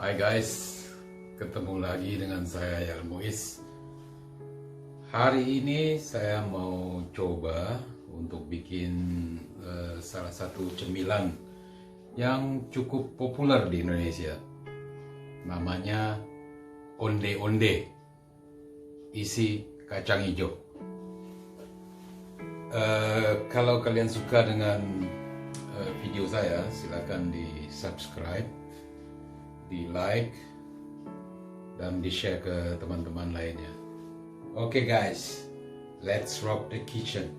Hai guys, ketemu lagi dengan saya Yal Muiz. Hari ini saya mau coba untuk bikin salah satu cemilan yang cukup populer di Indonesia. Namanya onde-onde, isi kacang hijau. Kalau kalian suka dengan video saya, silakan di subscribe, di like, dan di share ke teman-teman lainnya. Oke guys, let's rock the kitchen.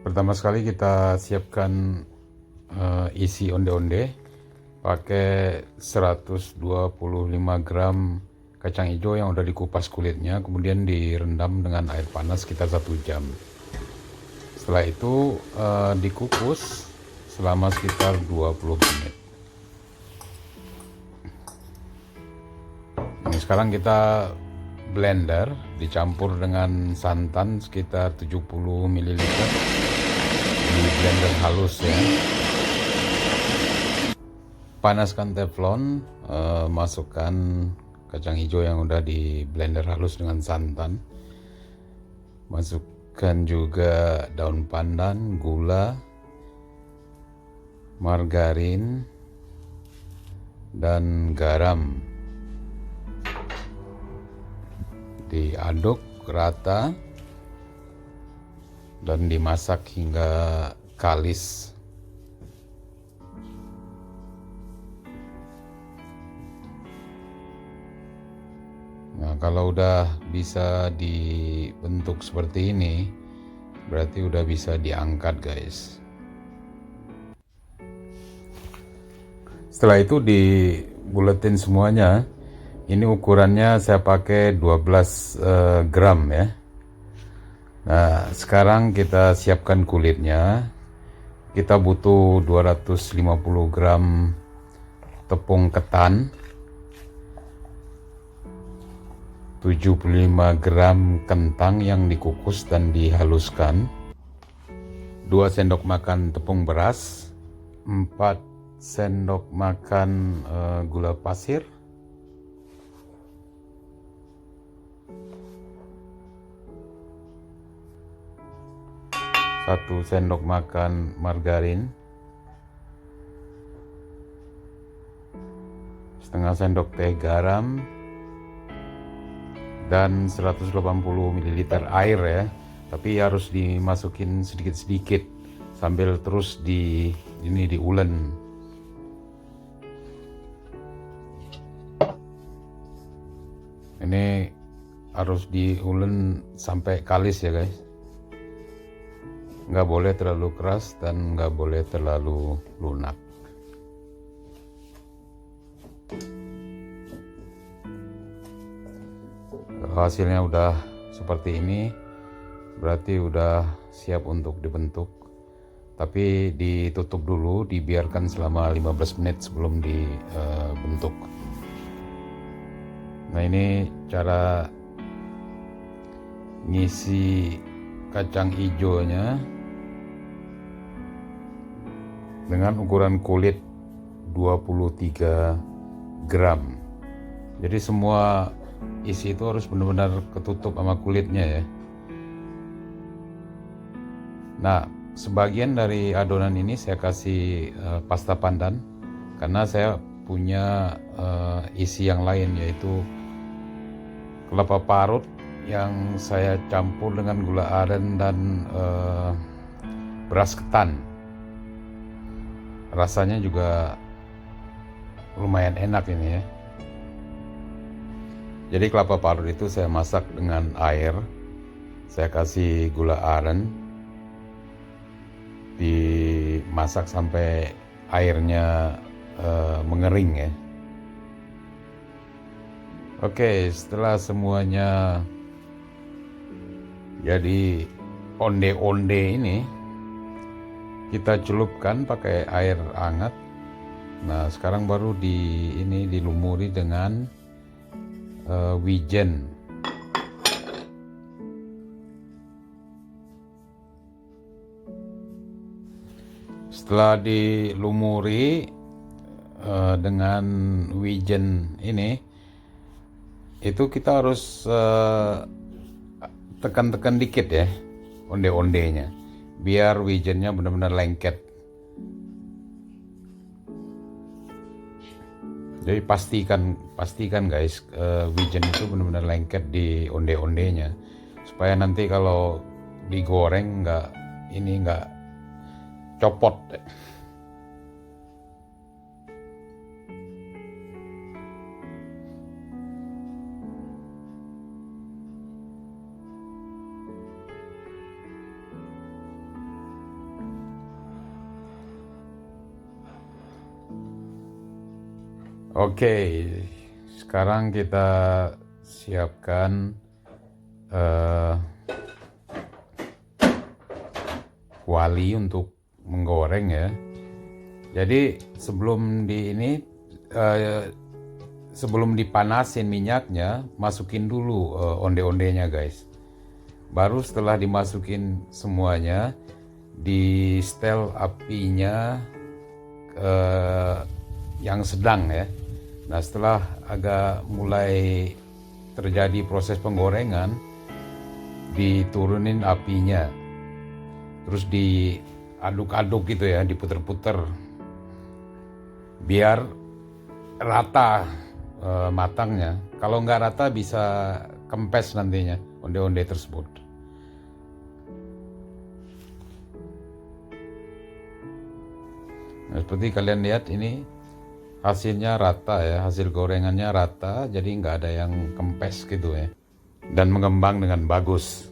Pertama sekali kita siapkan isi onde-onde. Pakai 125 gram kacang hijau yang udah dikupas kulitnya, kemudian direndam dengan air panas sekitar 1 jam. Setelah itu dikukus selama sekitar 20 menit. Nah, sekarang kita blender, dicampur dengan santan sekitar 70 ml. Di blender halus ya. Panaskan teflon, masukkan kacang hijau yang udah di blender halus dengan santan. Masukkan juga daun pandan, gula, margarin, dan garam. Diaduk rata dan dimasak hingga kalis. Nah, kalau udah bisa dibentuk seperti ini, berarti udah bisa diangkat guys. Setelah itu dibuletin semuanya. Ini ukurannya saya pakai 12 gram ya. Nah, sekarang kita siapkan kulitnya. Kita butuh 250 gram tepung ketan, 75 gram kentang yang dikukus dan dihaluskan, 2 sendok makan tepung beras, 4 sendok makan gula pasir, 1 sendok makan margarin, setengah sendok teh garam, dan 180 ml air ya, tapi harus dimasukin sedikit-sedikit sambil terus diulen. Ini harus diulen sampai kalis ya guys. Nggak boleh terlalu keras dan nggak boleh terlalu lunak. Kalau hasilnya udah seperti ini, berarti udah siap untuk dibentuk. Tapi ditutup dulu, dibiarkan selama 15 menit sebelum dibentuk. Nah, ini cara ngisi kacang hijaunya dengan ukuran kulit 23 gram. Jadi semua isi itu harus benar-benar ketutup sama kulitnya ya. Nah, sebagian dari adonan ini saya kasih pasta pandan karena saya punya isi yang lain, yaitu kelapa parut yang saya campur dengan gula aren dan beras ketan. Rasanya juga lumayan enak ini ya. Jadi kelapa parut itu saya masak dengan air, saya kasih gula aren, dimasak sampai airnya mengering ya. Oke, setelah semuanya jadi onde-onde ini, kita celupkan pakai air hangat. Nah, sekarang baru dilumuri dengan wijen. Setelah dilumuri dengan wijen ini, itu kita harus tekan-tekan dikit ya onde-ondenya, biar wijennya benar-benar lengket. Jadi pastikan guys, wijen itu benar-benar lengket di onde-ondenya, supaya nanti kalau digoreng nggak copot. Oke, sekarang kita siapkan kuali untuk menggoreng ya. Jadi sebelum dipanasin minyaknya, masukin dulu onde-ondenya guys. Baru setelah dimasukin semuanya, di setel apinya yang sedang ya. Nah, setelah agak mulai terjadi proses penggorengan, diturunin apinya, terus diaduk-aduk gitu ya, diputer-puter biar rata matangnya. Kalau nggak rata bisa kempes nantinya onde-onde tersebut. Nah, seperti kalian lihat ini hasilnya rata ya, hasil gorengannya rata, jadi nggak ada yang kempes gitu ya, dan mengembang dengan bagus.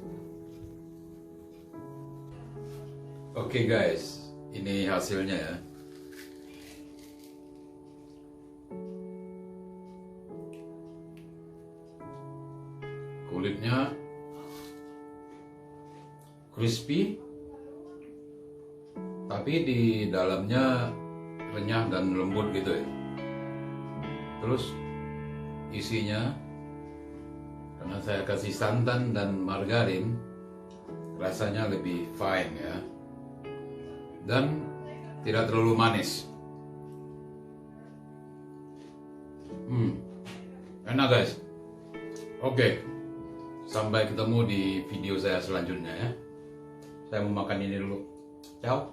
Oke guys, ini hasilnya ya. Kulitnya crispy, tapi di dalamnya renyah dan lembut gitu ya. Terus isinya, karena saya kasih santan dan margarin, rasanya lebih fine ya, dan tidak terlalu manis. Enak guys. Oke, sampai ketemu di video saya selanjutnya ya. Saya mau makan ini dulu. Ciao.